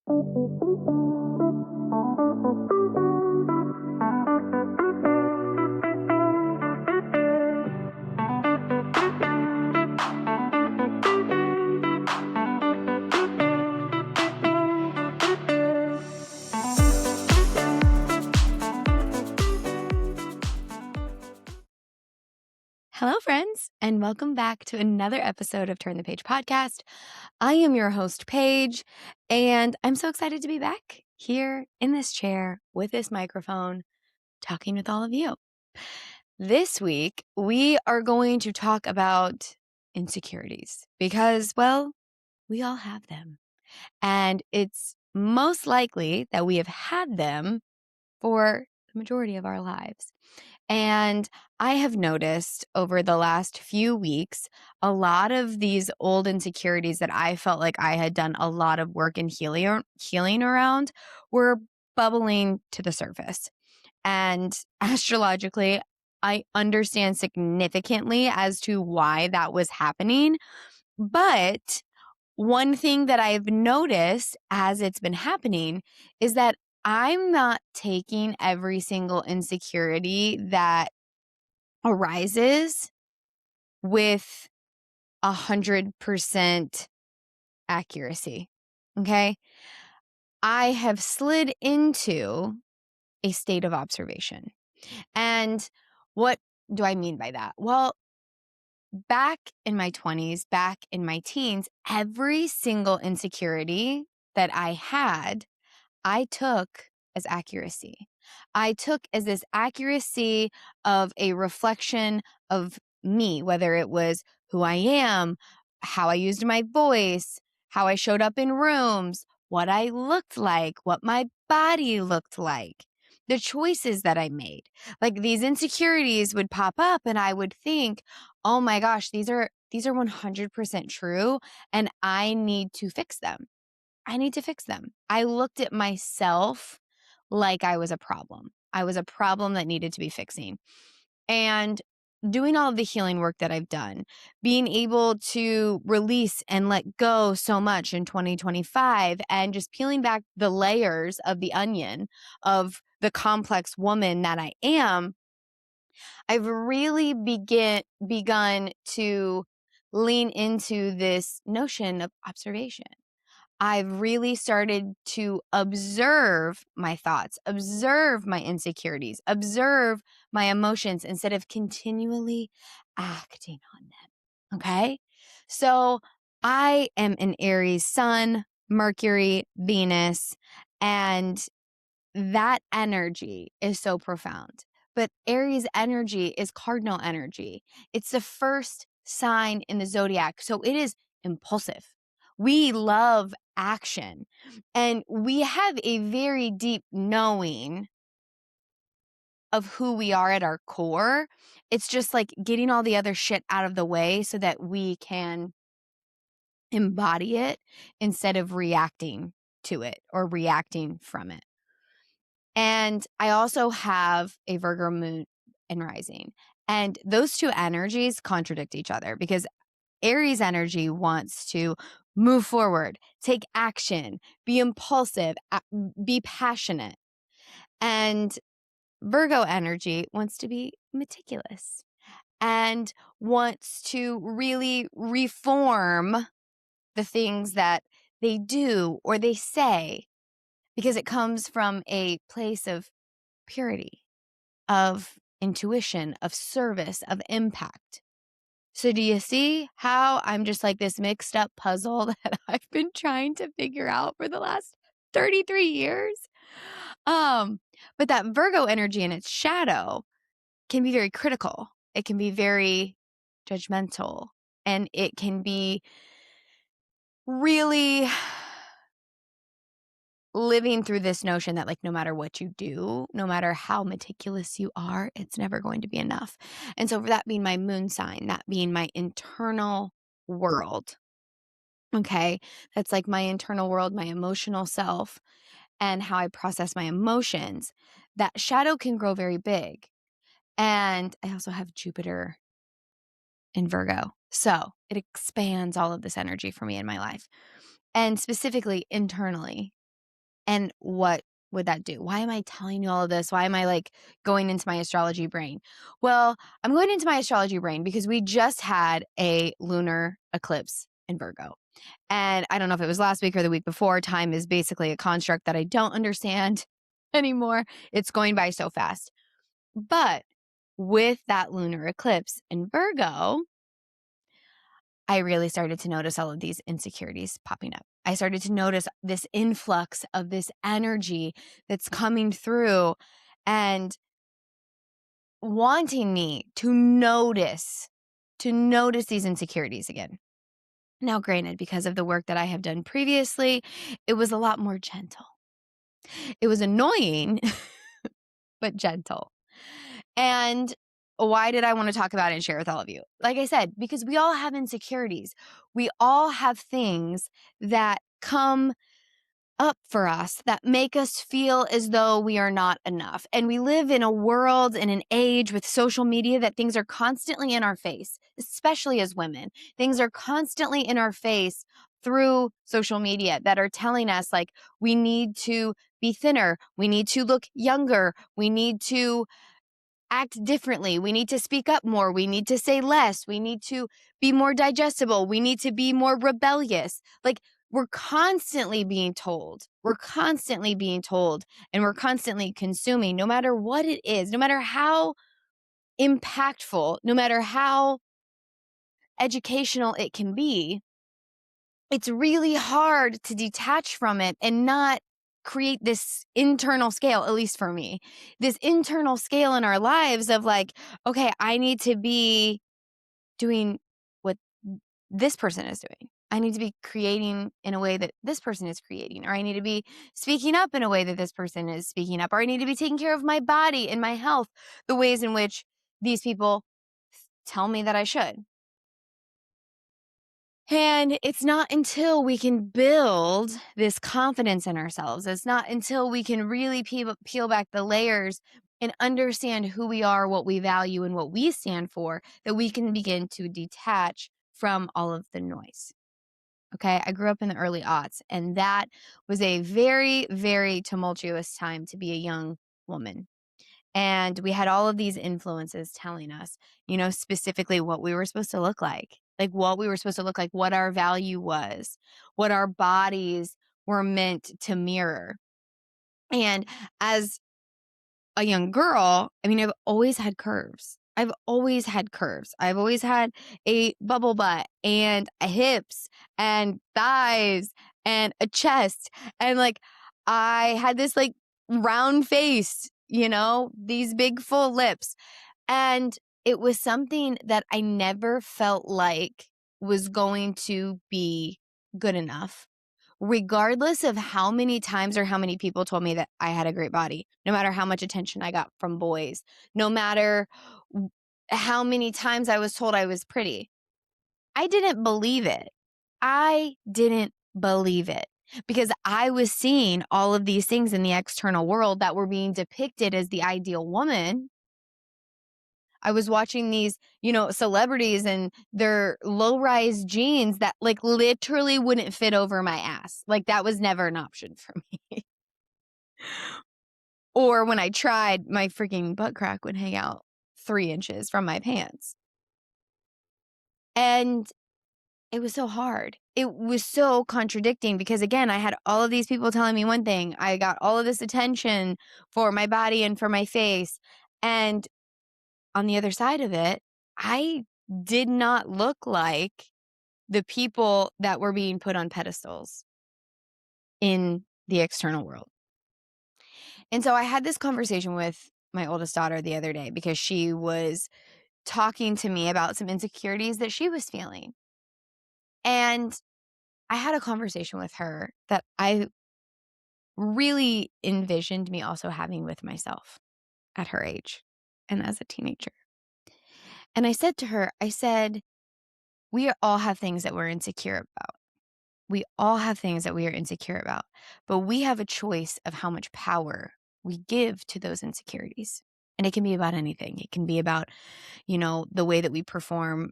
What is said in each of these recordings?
Hello, friends, and welcome back to another episode of Turn the Page podcast. I am your host, Paige, and I'm so excited to be back here in this chair with this microphone, talking with all of you. This week, we are going to talk about insecurities because, well, we all have them. And it's most likely that we have had them for the majority of our lives. And I have noticed over the last few weeks, a lot of these old insecurities that I felt like I had done a lot of work in healing around were bubbling to the surface. And astrologically, I understand significantly as to why that was happening. But one thing that I've noticed as it's been happening is that I'm not taking every single insecurity that arises with 100% accuracy. Okay. I have slid into a state of observation. And what do I mean by that? Well, back in my 20s, back in my teens, every single insecurity that I had, I took as accuracy. I took as this accuracy of a reflection of me, whether it was who I am, how I used my voice, how I showed up in rooms, what I looked like, what my body looked like, the choices that I made. Like these insecurities would pop up and I would think, "Oh my gosh, these are 100% true and I need to fix them." I need to fix them. I looked at myself like I was a problem. I was a problem that needed to be fixing. And doing all of the healing work that I've done, being able to release and let go so much in 2025, and just peeling back the layers of the onion of the complex woman that I am, I've really begun to lean into this notion of observation. I've really started to observe my thoughts, observe my insecurities, observe my emotions instead of continually acting on them. Okay. So I am an Aries sun, Mercury, Venus, and that energy is so profound. But Aries energy is cardinal energy. It's the first sign in the zodiac. So it is impulsive. We love action and we have a very deep knowing of who we are at our core. It's just like getting all the other shit out of the way so that we can embody it instead of reacting to it or reacting from it. And I also have a Virgo moon and rising. And those two energies contradict each other because Aries energy wants to move forward, take action, be impulsive, be passionate. And Virgo energy wants to be meticulous and wants to really reform the things that they do or they say because it comes from a place of purity, of intuition, of service, of impact. So do you see how I'm just like this mixed up puzzle that I've been trying to figure out for the last 33 years? But that Virgo energy in its shadow can be very critical. It can be very judgmental, and it can be really living through this notion that like no matter what you do, no matter how meticulous you are, it's never going to be enough. And so for that being my moon sign, that being my internal world, okay? That's like my internal world, my emotional self, and how I process my emotions. That shadow can grow very big. And I also have Jupiter in Virgo. So it expands all of this energy for me in my life. And specifically internally, And what would that do? Why am I telling you all of this? Why am I like going into my astrology brain? Well, I'm going into my astrology brain because we just had a lunar eclipse in Virgo. And I don't know if it was last week or the week before. Time is basically a construct that I don't understand anymore. It's going by so fast. But with that lunar eclipse in Virgo, I really started to notice all of these insecurities popping up. I started to notice this influx of this energy that's coming through and wanting me to notice these insecurities again. Now, granted, because of the work that I have done previously, it was a lot more gentle. It was annoying, but gentle. And why did I want to talk about it and share with all of you? Like I said, because we all have insecurities. We all have things that come up for us that make us feel as though we are not enough. And we live in a world and an age with social media that things are constantly in our face, especially as women. Things are constantly in our face through social media that are telling us like we need to be thinner, we need to look younger, we need to act differently. We need to speak up more. We need to say less. We need to be more digestible. We need to be more rebellious. Like we're constantly being told. We're constantly being told and we're constantly consuming no matter what it is, no matter how impactful, no matter how educational it can be. It's really hard to detach from it and not create this internal scale, at least for me, this internal scale in our lives of like, okay, I need to be doing what this person is doing. I need to be creating in a way that this person is creating, or I need to be speaking up in a way that this person is speaking up, or I need to be taking care of my body and my health the ways in which these people tell me that I should. And it's not until we can build this confidence in ourselves, it's not until we can really peel back the layers and understand who we are, what we value, and what we stand for, that we can begin to detach from all of the noise. Okay. I grew up in the early aughts, and that was a very, very tumultuous time to be a young woman. And we had all of these influences telling us, specifically what we were supposed to look like what we were supposed to look like, what our value was, what our bodies were meant to mirror. And as a young girl, I mean, I've always had curves. I've always had curves. I've always had a bubble butt and hips and thighs and a chest. And like, I had this like round face, these big full lips. And it was something that I never felt like was going to be good enough, regardless of how many times or how many people told me that I had a great body, no matter how much attention I got from boys, no matter how many times I was told I was pretty. I didn't believe it. I didn't believe it because I was seeing all of these things in the external world that were being depicted as the ideal woman. I was watching these, celebrities and their low-rise jeans that like literally wouldn't fit over my ass. Like that was never an option for me. Or when I tried, my freaking butt crack would hang out 3 inches from my pants. And it was so hard. It was so contradicting because again, I had all of these people telling me one thing. I got all of this attention for my body and for my face. And on the other side of it, I did not look like the people that were being put on pedestals in the external world. And so I had this conversation with my oldest daughter the other day because she was talking to me about some insecurities that she was feeling. And I had a conversation with her that I really envisioned me also having with myself at her age and as a teenager. And I said to her, we all have things that we're insecure about. We all have things that we are insecure about, but we have a choice of how much power we give to those insecurities. And it can be about anything. It can be about, the way that we perform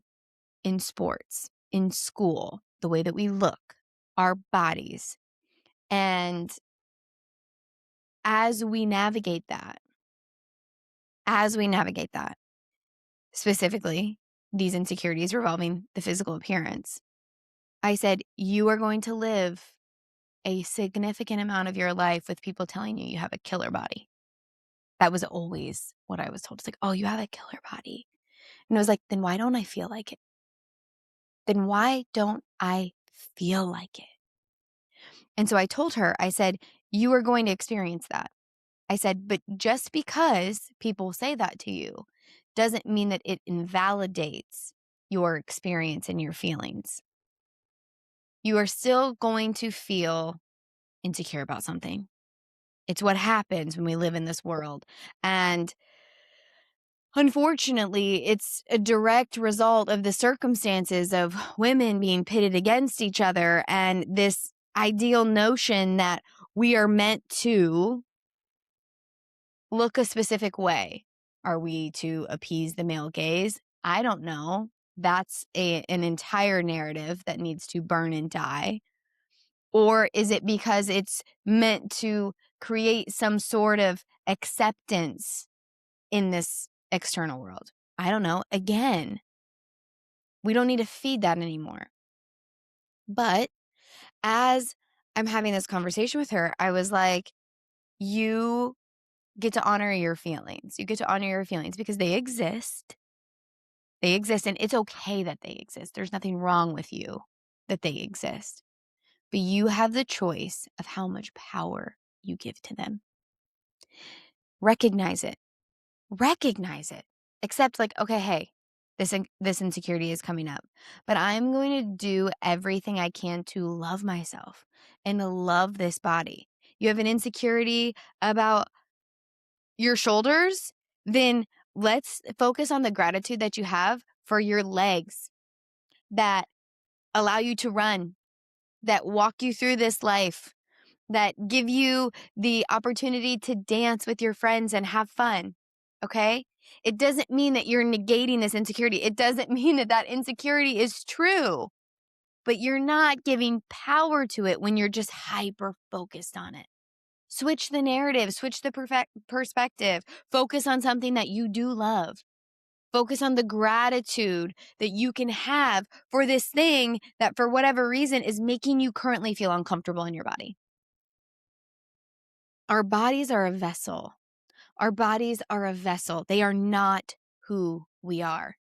in sports, in school, the way that we look, our bodies. And as we navigate that, specifically these insecurities revolving the physical appearance, I said, you are going to live a significant amount of your life with people telling you have a killer body. That was always what I was told. It's like, oh, you have a killer body. And I was like, then why don't I feel like it? Then why don't I feel like it? And so I told her, I said, you are going to experience that. I said, but just because people say that to you doesn't mean that it invalidates your experience and your feelings. You are still going to feel insecure about something. It's what happens when we live in this world. And unfortunately, it's a direct result of the circumstances of women being pitted against each other and this ideal notion that we are meant to look a specific way. Are we to appease the male gaze? I don't know. That's an entire narrative that needs to burn and die. Or is it because it's meant to create some sort of acceptance in this external world? I don't know. Again, we don't need to feed that anymore. But as I'm having this conversation with her, I was like, you get to honor your feelings. You get to honor your feelings because they exist. They exist, and it's okay that they exist. There's nothing wrong with you that they exist. But you have the choice of how much power you give to them. Recognize it. Recognize it. Accept, like, okay, hey, this insecurity is coming up, but I'm going to do everything I can to love myself and to love this body. You have an insecurity about your shoulders, then let's focus on the gratitude that you have for your legs that allow you to run, that walk you through this life, that give you the opportunity to dance with your friends and have fun. Okay? It doesn't mean that you're negating this insecurity. It doesn't mean that that insecurity is true, but you're not giving power to it when you're just hyper focused on it. Switch the narrative, switch the perspective, focus on something that you do love. Focus on the gratitude that you can have for this thing that, for whatever reason, is making you currently feel uncomfortable in your body. Our bodies are a vessel. Our bodies are a vessel. They are not who we are,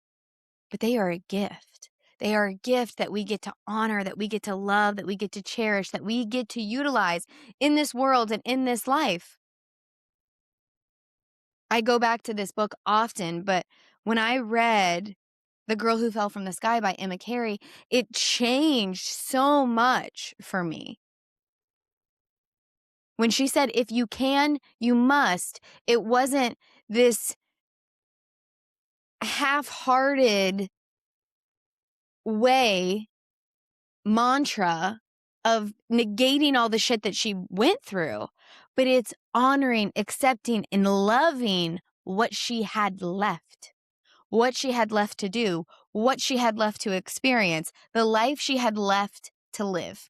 but they are a gift. They are a gift that we get to honor, that we get to love, that we get to cherish, that we get to utilize in this world and in this life. I go back to this book often, but when I read The Girl Who Fell from the Sky by Emma Cary, it changed so much for me. When she said, if you can, you must, it wasn't this half-hearted mantra of negating all the shit that she went through, but it's honoring, accepting, and loving what she had left. What she had left to do, what she had left to experience, the life she had left to live.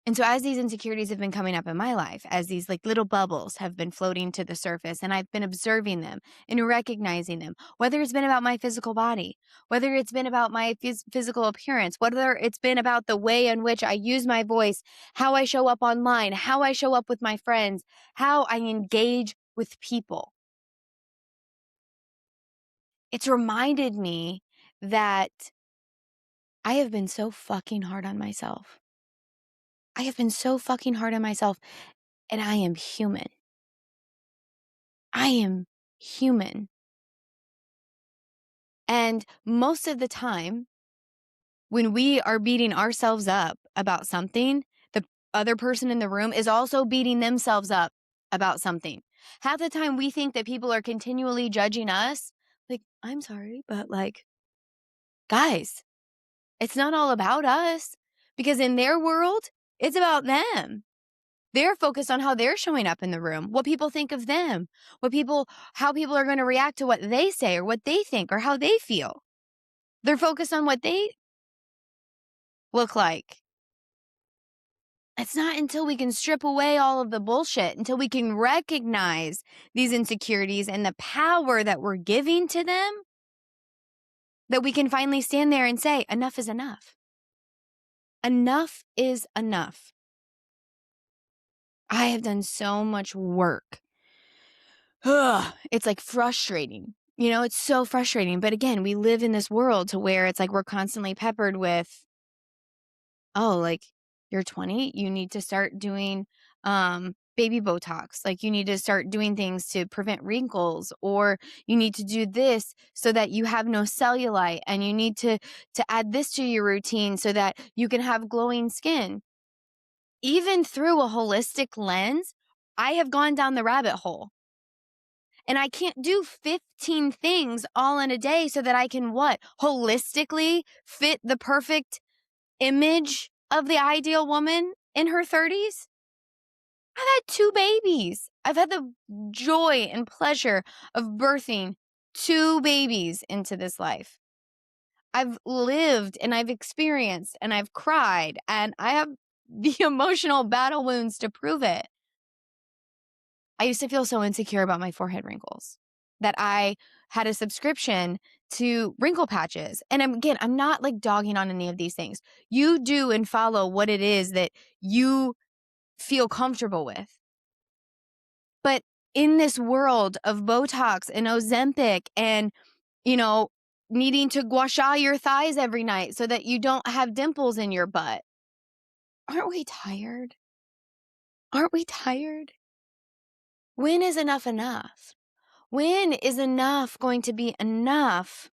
And so as these insecurities have been coming up in my life, as these like little bubbles have been floating to the surface, and I've been observing them and recognizing them, whether it's been about my physical body, whether it's been about my physical appearance, whether it's been about the way in which I use my voice, how I show up online, how I show up with my friends, how I engage with people. It's reminded me that I have been so fucking hard on myself. I have been so fucking hard on myself, and I am human. I am human. And most of the time, when we are beating ourselves up about something, the other person in the room is also beating themselves up about something. Half the time we think that people are continually judging us. Like, I'm sorry, but like, guys, it's not all about us, because in their world, it's about them. They're focused on how they're showing up in the room, what people think of them, how people are going to react to what they say or what they think or how they feel. They're focused on what they look like. It's not until we can strip away all of the bullshit, until we can recognize these insecurities and the power that we're giving to them, that we can finally stand there and say, enough is enough. Enough is enough. I have done so much work. It's like frustrating. It's so frustrating. But again, we live in this world to where it's like we're constantly peppered with, oh, like you're 20, you need to start doing baby Botox. Like you need to start doing things to prevent wrinkles, or you need to do this so that you have no cellulite, and you need to add this to your routine so that you can have glowing skin. Even through a holistic lens, I have gone down the rabbit hole. And I can't do 15 things all in a day so that I can what? Holistically fit the perfect image of the ideal woman in her 30s? I've had 2 babies. I've had the joy and pleasure of birthing 2 babies into this life. I've lived and I've experienced and I've cried, and I have the emotional battle wounds to prove it. I used to feel so insecure about my forehead wrinkles that I had a subscription to wrinkle patches. And again, I'm not like dogging on any of these things. You do and follow what it is that you feel comfortable with. But in this world of Botox and Ozempic and, needing to gua sha your thighs every night so that you don't have dimples in your butt, aren't we tired? Aren't we tired? When is enough enough? When is enough going to be enough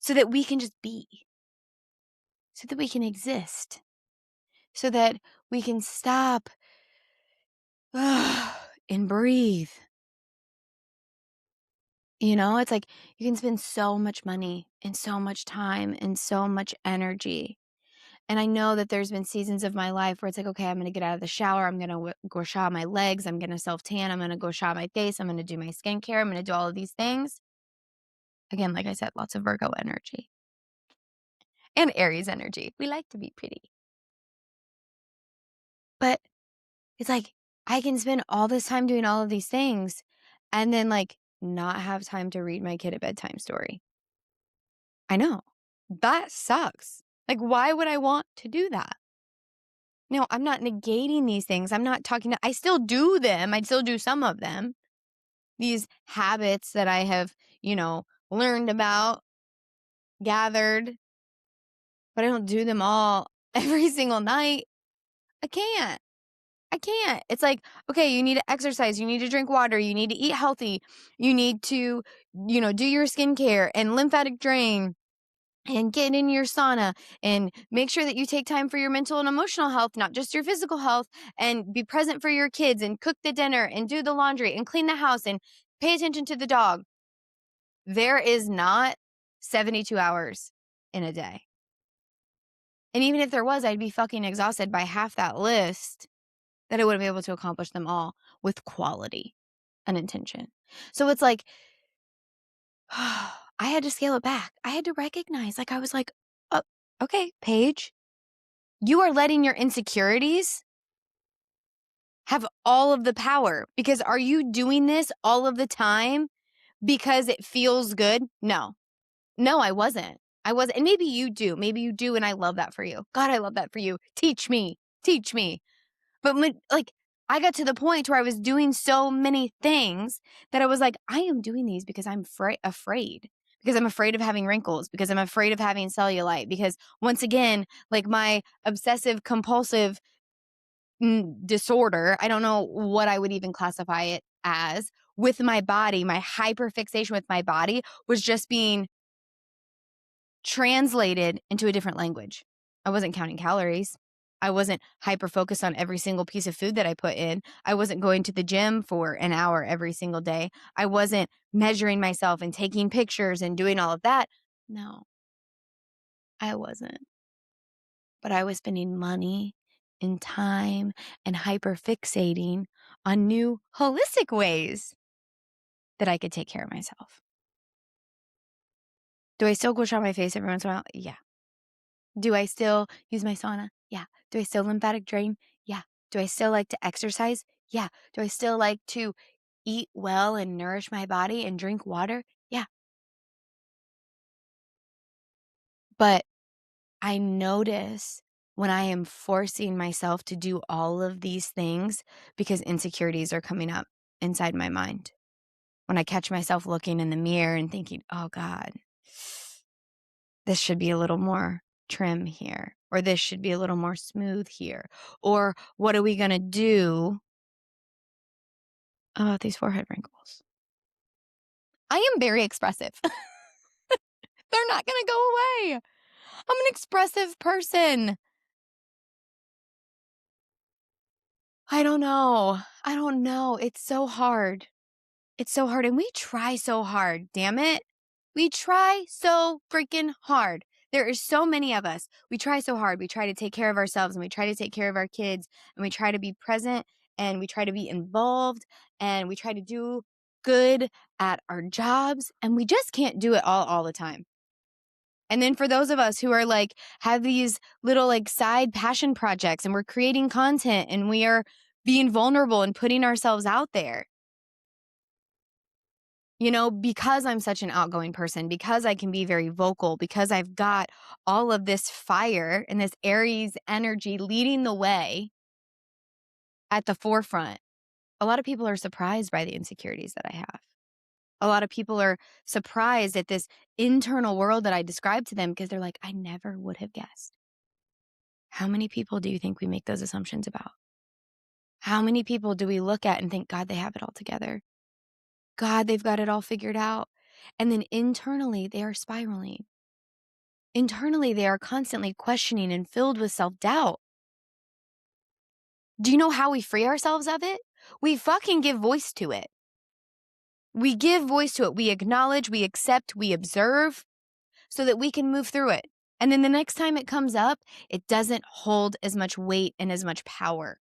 so that we can just be, so that we can exist, so that we can stop and breathe? It's like you can spend so much money and so much time and so much energy. And I know that there's been seasons of my life where it's like, okay, I'm going to get out of the shower. I'm going to go shower my legs. I'm going to self-tan. I'm going to go shower my face. I'm going to do my skincare. I'm going to do all of these things. Again, like I said, lots of Virgo energy and Aries energy. We like to be pretty. But it's like I can spend all this time doing all of these things and then like not have time to read my kid a bedtime story. I know. That sucks. Like, why would I want to do that? No, I'm not negating these things. I'm not I still do them. I still do some of them. These habits that I have, learned about, gathered, but I don't do them all every single night. I can't. It's like, okay, you need to exercise, you need to drink water, you need to eat healthy, you need to, do your skincare and lymphatic drain and get in your sauna and make sure that you take time for your mental and emotional health, not just your physical health, and be present for your kids and cook the dinner and do the laundry and clean the house and pay attention to the dog. There is not 72 hours in a day. And even if there was, I'd be fucking exhausted by half that list, that I wouldn't be able to accomplish them all with quality and intention. So it's like, I had to scale it back. I had to recognize, like, I was like, oh, okay, Paige, you are letting your insecurities have all of the power, because are you doing this all of the time because it feels good? No, I wasn't. And maybe you do. And I love that for you. God, I love that for you. Teach me. But I got to the point where I was doing so many things that I was like, I am doing these because I'm afraid. Because I'm afraid of having wrinkles, because I'm afraid of having cellulite, because once again, like my obsessive compulsive disorder, I don't know what I would even classify it as, with my body, my hyperfixation with my body was just being translated into a different language. I wasn't counting calories. I wasn't hyper focused on every single piece of food that I put in. I wasn't going to the gym for an hour every single day. I wasn't measuring myself and taking pictures and doing all of that. No, I wasn't. But I was spending money and time and hyper fixating on new holistic ways that I could take care of myself. Do I still go shower my face every once in a while? Yeah. Do I still use my sauna? Yeah. Do I still lymphatic drain? Yeah. Do I still like to exercise? Yeah. Do I still like to eat well and nourish my body and drink water? Yeah. But I notice when I am forcing myself to do all of these things because insecurities are coming up inside my mind. When I catch myself looking in the mirror and thinking, oh God, this should be a little more trim here, or this should be a little more smooth here, or what are we going to do about these forehead wrinkles? I am very expressive. They're not going to go away. I'm an expressive person. I don't know. I don't know. It's so hard. It's so hard. And we try so hard. Damn it. We try so freaking hard. There are so many of us. We try so hard. We try to take care of ourselves and we try to take care of our kids and we try to be present and we try to be involved and we try to do good at our jobs and we just can't do it all the time. And then for those of us who are like, have these little like side passion projects and we're creating content and we are being vulnerable and putting ourselves out there, you know, because I'm such an outgoing person, because I can be very vocal, because I've got all of this fire and this Aries energy leading the way at the forefront, a lot of people are surprised by the insecurities that I have. A lot of people are surprised at this internal world that I describe to them because they're like, I never would have guessed. How many people do you think we make those assumptions about? How many people do we look at and think, God, they have it all together? God, they've got it all figured out. And then internally, they are spiraling. Internally, they are constantly questioning and filled with self-doubt. Do you know how we free ourselves of it? We fucking give voice to it. We give voice to it. We acknowledge, we accept, we observe so that we can move through it. And then the next time it comes up, it doesn't hold as much weight and as much power.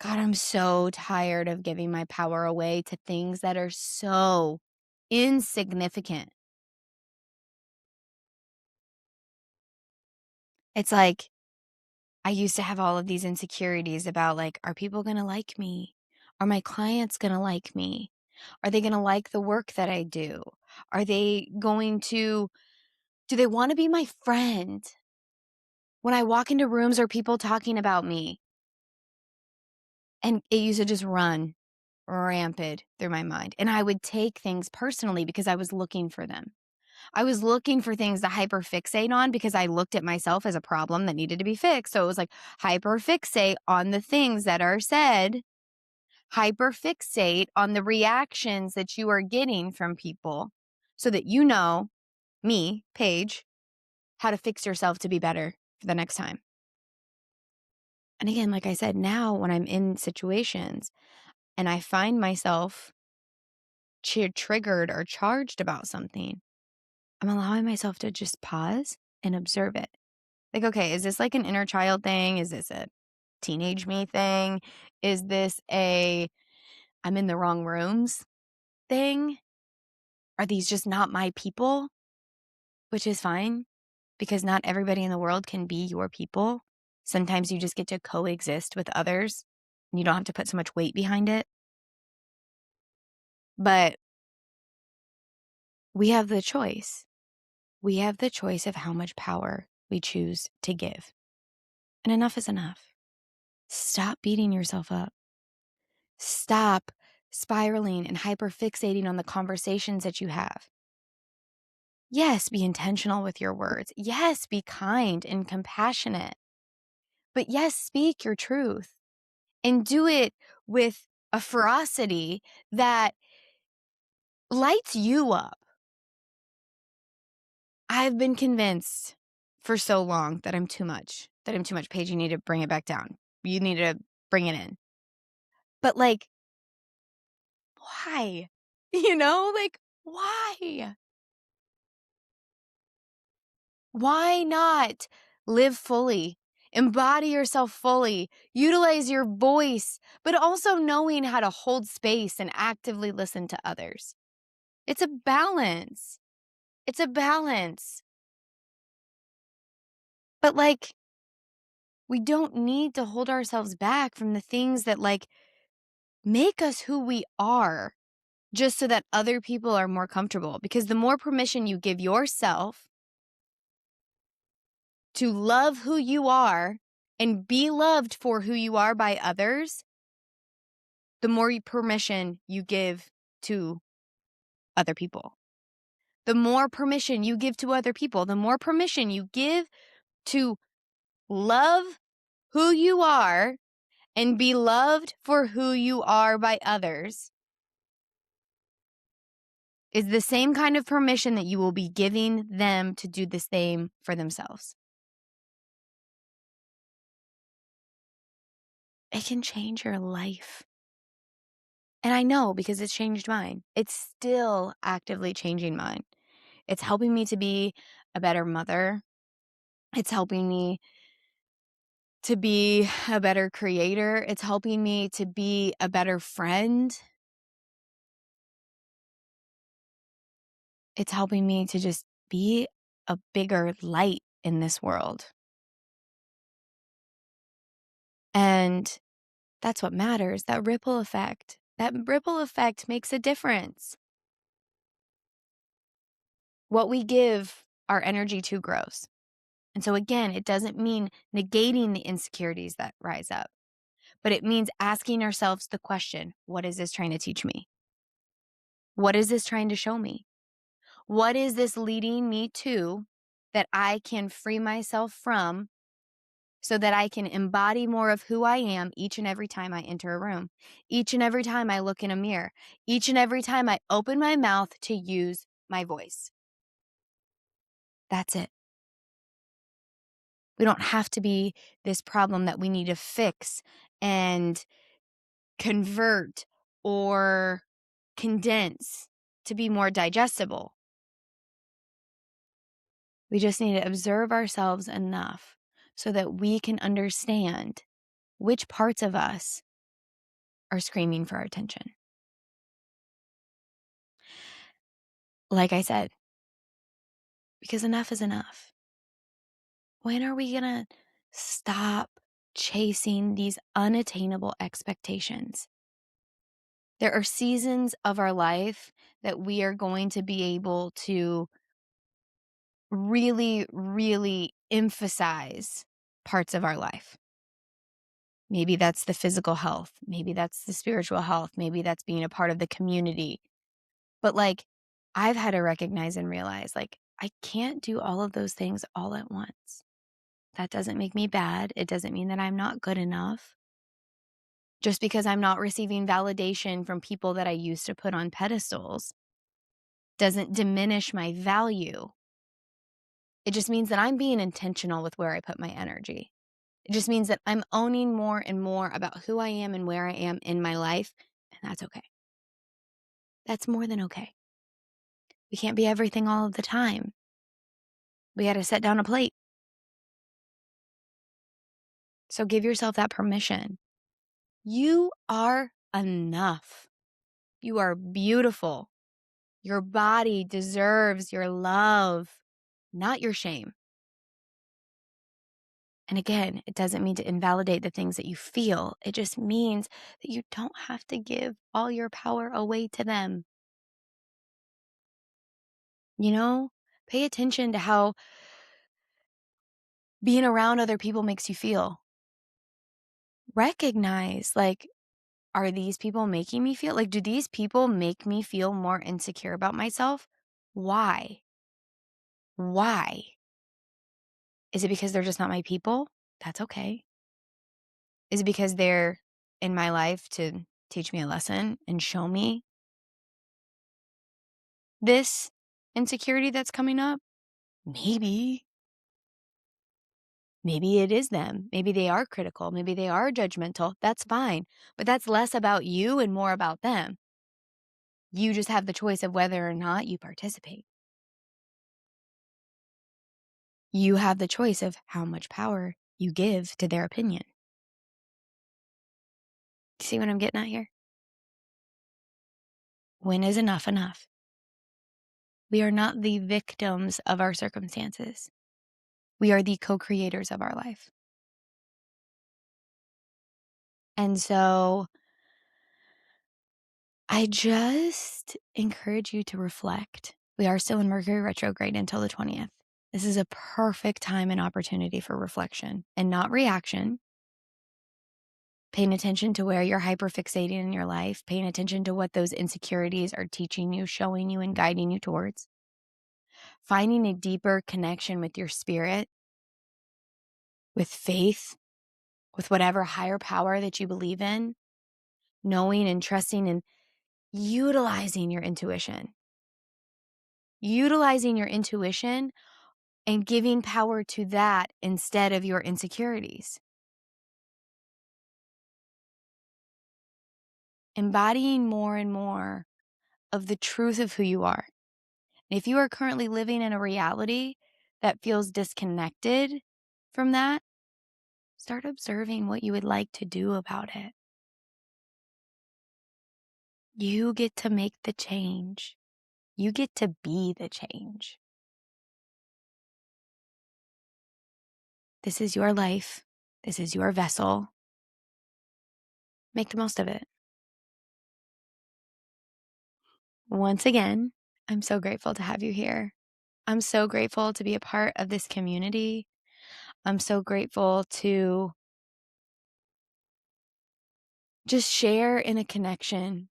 God, I'm so tired of giving my power away to things that are so insignificant. It's like I used to have all of these insecurities about like, are people going to like me? Are my clients going to like me? Are they going to like the work that I do? Are they going to, do they want to be my friend? When I walk into rooms, are people talking about me? And it used to just run rampant through my mind. And I would take things personally because I was looking for them. I was looking for things to hyperfixate on because I looked at myself as a problem that needed to be fixed. So it was like hyperfixate on the things that are said, hyperfixate on the reactions that you are getting from people so that you know, me, Paige, how to fix yourself to be better for the next time. And again, like I said, now when I'm in situations and I find myself triggered or charged about something, I'm allowing myself to just pause and observe it. Like, okay, is this like an inner child thing? Is this a teenage me thing? Is this a I'm in the wrong rooms thing? Are these just not my people? Which is fine because not everybody in the world can be your people. Sometimes you just get to coexist with others and you don't have to put so much weight behind it. But we have the choice. We have the choice of how much power we choose to give. And enough is enough. Stop beating yourself up. Stop spiraling and hyperfixating on the conversations that you have. Yes, be intentional with your words. Yes, be kind and compassionate. But yes, speak your truth and do it with a ferocity that lights you up. I've been convinced for so long that I'm too much, Paige, you need to bring it back down. You need to bring it in. But like, why? You know, like, why? Why not live fully, embody yourself fully, utilize your voice, but also knowing how to hold space and actively listen to others? It's a balance. It's a balance. But, like, we don't need to hold ourselves back from the things that, like, make us who we are just so that other people are more comfortable. Because the more permission you give yourself to love who you are and be loved for who you are by others, the more permission you give to other people. The more permission you give to other people, the more permission you give to love who you are and be loved for who you are by others is the same kind of permission that you will be giving them to do the same for themselves. It can change your life. And I know because it's changed mine. It's still actively changing mine. It's helping me to be a better mother. It's helping me to be a better creator. It's helping me to be a better friend. It's helping me to just be a bigger light in this world. And that's what matters, that ripple effect. That ripple effect makes a difference. What we give our energy to grows. And so again, it doesn't mean negating the insecurities that rise up, but it means asking ourselves the question, what is this trying to teach me? What is this trying to show me? What is this leading me to that I can free myself from so that I can embody more of who I am each and every time I enter a room, each and every time I look in a mirror, each and every time I open my mouth to use my voice? That's it. We don't have to be this problem that we need to fix and convert or condense to be more digestible. We just need to observe ourselves enough so that we can understand which parts of us are screaming for our attention. Like I said, because enough is enough. When are we going to stop chasing these unattainable expectations? There are seasons of our life that we are going to be able to really, really emphasize parts of our life. Maybe that's the physical health. Maybe that's the spiritual health. Maybe that's being a part of the community. But like, I've had to recognize and realize, like, I can't do all of those things all at once. That doesn't make me bad. It doesn't mean that I'm not good enough. Just because I'm not receiving validation from people that I used to put on pedestals doesn't diminish my value. It just means that I'm being intentional with where I put my energy. It just means that I'm owning more and more about who I am and where I am in my life, and that's okay. That's more than okay. We can't be everything all of the time. We got to set down a plate. So give yourself that permission. You are enough. You are beautiful. Your body deserves your love, not your shame. And again, it doesn't mean to invalidate the things that you feel. It just means that you don't have to give all your power away to them. You know, pay attention to how being around other people makes you feel. Recognize, like, are these people making me feel like, do these people make me feel more insecure about myself? Why? Why? Is it because they're just not my people? That's okay. Is it because they're in my life to teach me a lesson and show me this insecurity that's coming up? Maybe. Maybe it is them. Maybe they are critical. Maybe they are judgmental. That's fine. But that's less about you and more about them. You just have the choice of whether or not you participate. You have the choice of how much power you give to their opinion. See what I'm getting at here? When is enough enough? We are not the victims of our circumstances. We are the co-creators of our life. And so I just encourage you to reflect. We are still in Mercury retrograde until the 20th. This is a perfect time and opportunity for reflection and not reaction. Paying attention to where you're hyperfixating in your life, paying attention to what those insecurities are teaching you, showing you, and guiding you towards. Finding a deeper connection with your spirit, with faith, with whatever higher power that you believe in, knowing and trusting and utilizing your intuition. Utilizing your intuition and giving power to that instead of your insecurities. Embodying more and more of the truth of who you are. And if you are currently living in a reality that feels disconnected from that, start observing what you would like to do about it. You get to make the change. You get to be the change. This is your life. This is your vessel. Make the most of it. Once again, I'm so grateful to have you here. I'm so grateful to be a part of this community. I'm so grateful to just share in a connection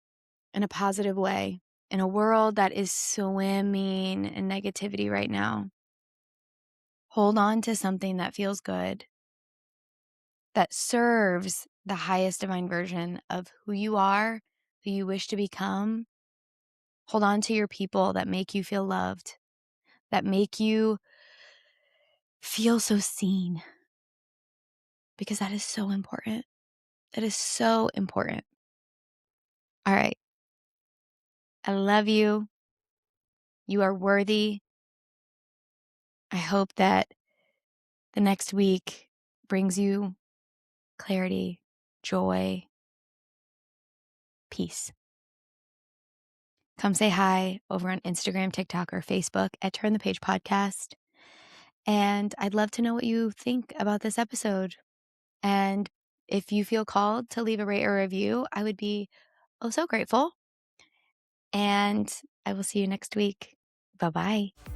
in a positive way in a world that is swimming in negativity right now. Hold on to something that feels good, that serves the highest divine version of who you are, who you wish to become. Hold on to your people that make you feel loved, that make you feel so seen, because that is so important. That is so important. All right. I love you. You are worthy. I hope that the next week brings you clarity, joy, peace. Come say hi over on Instagram, TikTok, or Facebook at Turn the Page Podcast. And I'd love to know what you think about this episode. And if you feel called to leave a rate or review, I would be oh so grateful. And I will see you next week. Bye-bye.